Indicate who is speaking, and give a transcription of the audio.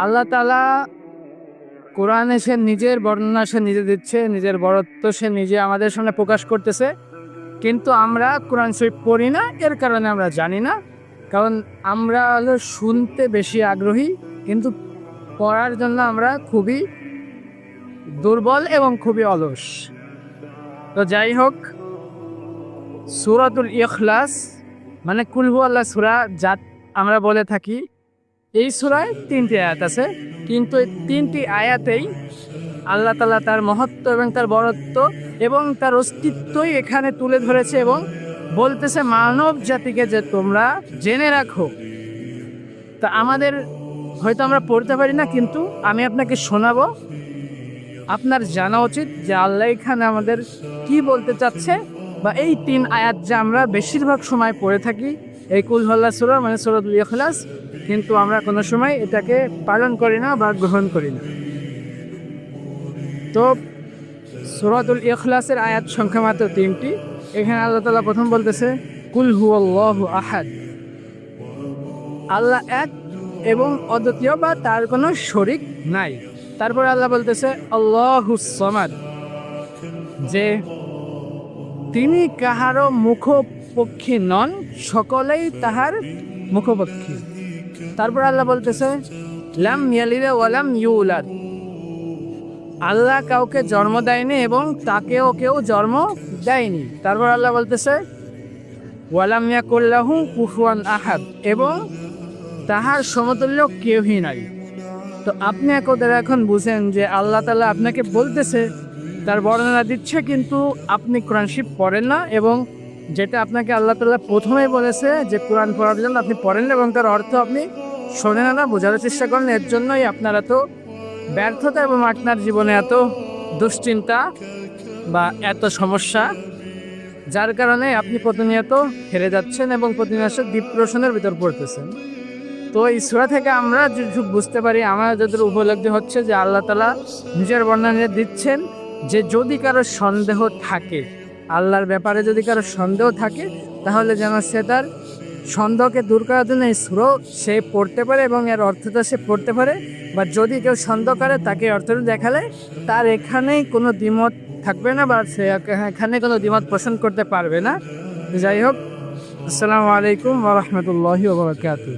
Speaker 1: আল্লাহ তাআলা কোরআনে সে নিজের বর্ণনা সে নিজে দিচ্ছে, নিজের বড়ত্ব সে নিজে আমাদের সামনে প্রকাশ করতেছে, কিন্তু আমরা কোরআন শরীফ পড়ি না। এর কারণে আমরা জানি না, কারণ আমরা হলো শুনতে বেশি আগ্রহী, কিন্তু পড়ার জন্য আমরা খুবই দুর্বল এবং খুবই অলস। তো যাই হোক, সূরাতুল ইখলাস মানে কুল হু আল্লাহ সূরা, যা আমরা বলে থাকি, এই সূরায় 3টি আয়াত আছে, কিন্তু এই 3টি আয়াতেই আল্লাহ তাআলা তার মহত্ব এবং তার বড়ত্ব এবং তার অস্তিত্বই এখানে তুলে ধরেছে এবং বলতেছে মানব জাতিকে যে তোমরা জেনে রাখো। তা আমাদের হয়তো আমরা পড়তে পারি না, কিন্তু আমি আপনাকে শোনাবো। আপনার জানা উচিত যে আল্লাহ এখানে আমাদের কি বলতে চাচ্ছে, বা এই 3 আয়াত যে আমরা বেশিরভাগ সময় পড়ে থাকি, এই কুল হু আল্লাহ সূরা মানে সূরাতুল ইখলাস, কিন্তু আমরা কোনো সময় এটাকে পালন করি না বা গ্রহণ করি না। তো সূরাতুল ইখলাসের আয়াত সংখ্যা মাত্র 3টি। এখানে আল্লাহ তাআলা প্রথম বলতেছে কুল হুয়াল্লাহু আহাদ, আল্লাহ এক এবং অদ্বিতীয় বা তার কোনো শরীক নাই। তারপরে আল্লাহ বলতেছে আল্লাহুস সামাদ, যে তিনি কাহারও মুখপক্ষী নন, সকলেই তাহার মুখপক্ষী। তারপর আল্লাহ বলতেছে লাম ইয়ালিদ ওয়া লাম ইউলাদ, আল্লাহ কাউকে জন্ম দেয়নি এবং তাকেও কেউ জন্ম দেয়নি। তারপর আল্লাহ বলতেছে ওয়ালাম ইয়াকুল লাহু কুফুয়ান আহাদ, এবং তাহার সমতুল্য কেউই নাই। তো আপনি এখন বুঝেন যে আল্লাহ তাআলা আপনাকে বলতেছে, তার বর্ণনা দিচ্ছে, কিন্তু আপনি কোরআন শরীফ পড়েন না, এবং যেটা আপনাকে আল্লাহ তাআলা প্রথমেই বলেছে যে কোরআন পড়ার জন্য, আপনি পড়েন না এবং তার অর্থ আপনি শোনেন না, বোঝার চেষ্টা করেন। এর জন্যই আপনার এত ব্যর্থতা এবং আপনার জীবনে এত দুশ্চিন্তা বা এত সমস্যা, যার কারণে আপনি প্রতিনিয়ত হেরে যাচ্ছেন এবং প্রতিনিয়ত ডিপ্রেশনের ভিতর পড়তেছেন। তো এই সূরা থেকে আমরা যেটুকু বুঝতে পারি, আমার যতটুকু উপলব্ধি হচ্ছে যে আল্লাহ তাআলা নিজের বর্ণনা দিচ্ছেন যে যদি কারো সন্দেহ থাকে, আল্লাহর ব্যাপারে যদি কারো সন্দেহ থাকে, তাহলে যেন সে তার সন্দেহকে দূর করার জন্য এই সূরা সে পড়তে পারে এবং এর অর্থটা সে পড়তে পারে। বা যদি কেউ সন্দেহ করে, তাকে অর্থটা দেখালে তার এখানেই কোনো দ্বিমত থাকবে না, বা সে এখানে কোনো দ্বিমত পোষণ করতে পারবে না। যাই হোক, আসসালামু আলাইকুম ওয়া রাহমাতুল্লাহি ওয়া বারাকাতুহু।